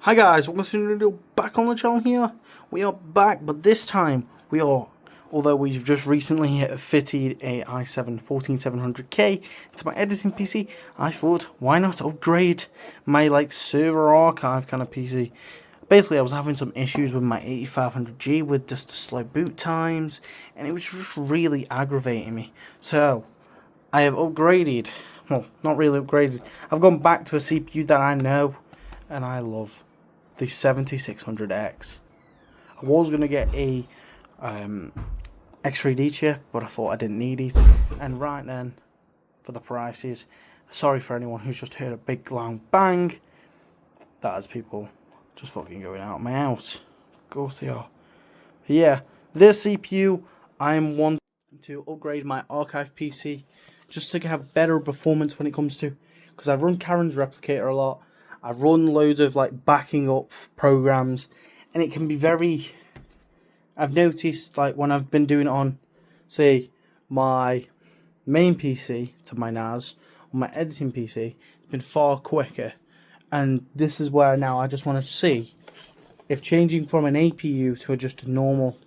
Hi guys, welcome to the video back on the channel here. We are back, but this time we are, although we've just recently fitted a i7 14700K into my editing PC, I thought, why not upgrade my server archive kind of PC. Basically, I was having some issues with my 8500G with just the slow boot times, and it was just really aggravating me. So, I have upgraded, well, not really upgraded, I've gone back to a CPU that I know and I love. The 7600X. I was going to get a X3D chip, but I thought I didn't need it. And right then, for the prices, sorry for anyone who's just heard a big loud bang. That is people just fucking going out of my house. Of course they are. But yeah, this CPU, I'm wanting to upgrade my archive PC just to have better performance when it comes to, because I've run Karen's replicator a lot. I've run loads of backing up programs, and it can be very, I've noticed when I've been doing it on, say, my main PC to my NAS, on my editing PC, it's been far quicker. And this is where now I just want to see if changing from an APU to just a normal,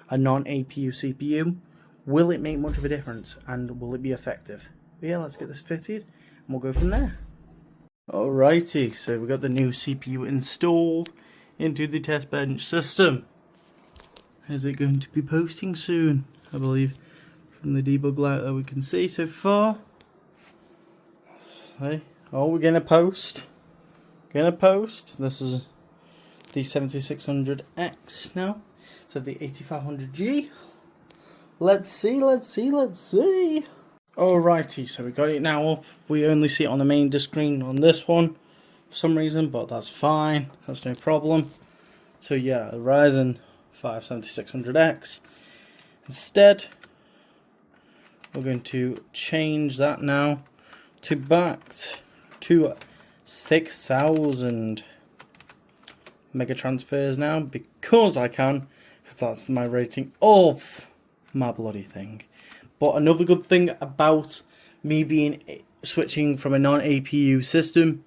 a non-APU CPU, will it make much of a difference, and will it be effective? But yeah, let's get this fitted, and we'll go from there. Alrighty, so we've got the new CPU installed into the test bench system. Is it going to be posting soon? I believe from the debug light that we can see so far. Let's see. Oh, we're gonna post. This is the 7600X now. So the 8500G. Let's see. Alrighty, so we got it now up. We only see it on the main disc screen on this one for some reason, but that's fine. That's no problem. So yeah, the Ryzen 5 7600X. Instead, we're going to change that now to back to 6000 mega transfers now, because I can, because that's my rating of my bloody thing. But another good thing about me switching from a non-APU system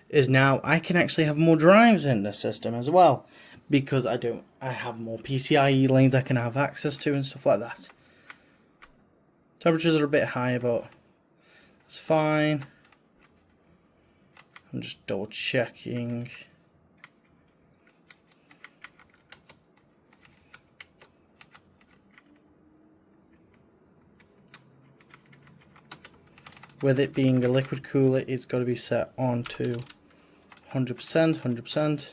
is now I can actually have more drives in this system as well, because I have more PCIe lanes I can have access to and stuff like that. Temperatures are a bit higher, but it's fine. I'm just double checking. With it being a liquid cooler, it's got to be set on to 100%,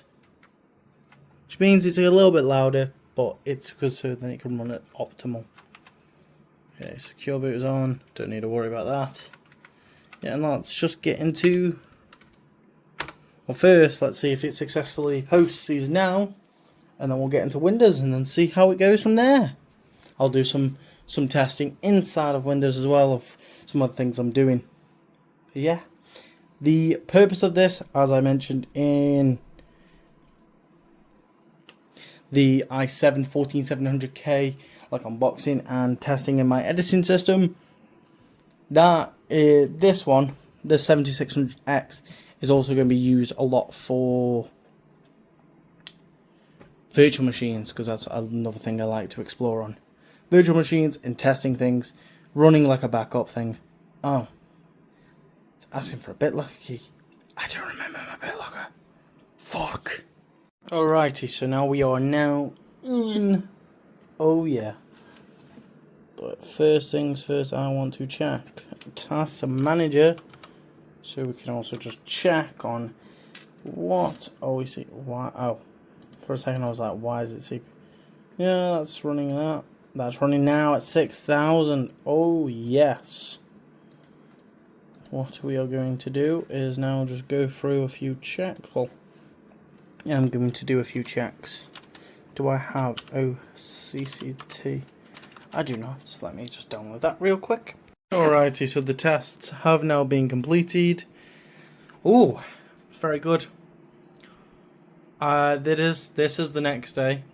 which means it's a little bit louder, but it's good so then it can run at optimal. Okay, secure boot is on, don't need to worry about that. Yeah, and let's just get into, well, first let's see if it successfully hosts these now, and then we'll get into Windows and then see how it goes from there. I'll do some testing inside of Windows as well of some of the things I'm doing. But yeah, the purpose of this, as I mentioned in the i7 14700K unboxing and testing in my editing system, that this 7600X is also going to be used a lot for virtual machines, because that's another thing I like to explore on. Virtual machines and testing things, running like a backup thing. Oh, it's asking for a BitLocker key. I don't remember my BitLocker. Fuck. Alrighty, so now we are now in. Oh yeah. But first things first, I want to check Task Manager, so we can also just check on what. Oh, we see. Why? Oh, for a second I was like, why is it CPU? Yeah, that's running that. That's running now at 6000. Oh yes. What we are going to do is now just go through a few checks. Well, yeah, I'm going to do a few checks. Do I have OCCT? I do not. Let me just download that real quick. Alrighty, so the tests have now been completed. Oh, very good. This is the next day,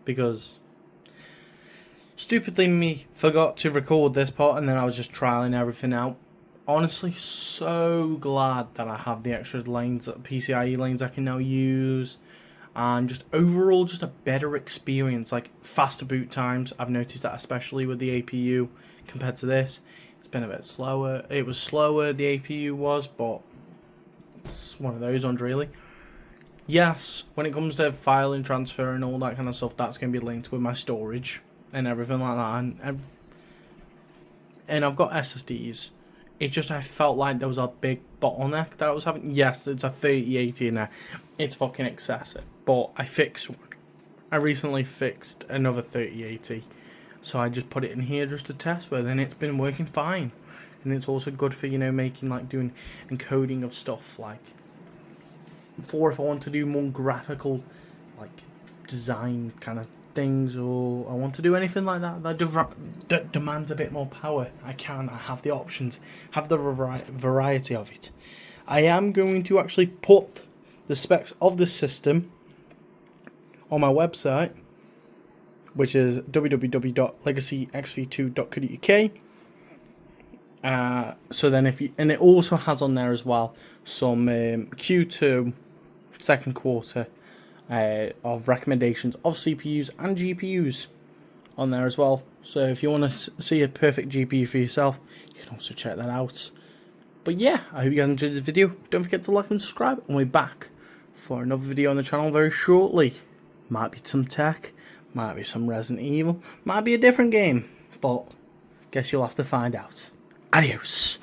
because stupidly me forgot to record this part, and then I was just trialing everything out. honestly so glad that I have the extra lanes, PCIe lanes I can now use, and just overall just a better experience, like faster boot times. I've noticed that especially with the APU compared to this. It's been a bit slower. It was slower, the APU was, but it's one of those ones really. Yes, when it comes to filing, transfer and all that kind of stuff, that's going to be linked with my storage and everything like that. And I've got SSDs. It's just I felt like there was a big bottleneck that I was having. Yes, it's a 3080 in there. It's fucking excessive. But I recently fixed another 3080. So I just put it in here just to test with, and it's been working fine. And it's also good for, you know, making, like, doing encoding of stuff, like, for if I want to do more graphical, like, design kind of things, or I want to do anything like that that demands a bit more power. I have the options, have the variety of it. I am going to actually put the specs of the system on my website, which is www.legacyxv2.co.uk. So then and it also has on there as well some Q2 second quarter of recommendations of CPUs and GPUs on there as well. So if you want to see a perfect GPU for yourself, you can also check that out. But yeah, I hope you guys enjoyed this video. Don't forget to like and subscribe, and we'll be back for another video on the channel very shortly. Might be some tech, might be some Resident Evil, might be a different game, but guess you'll have to find out. Adios.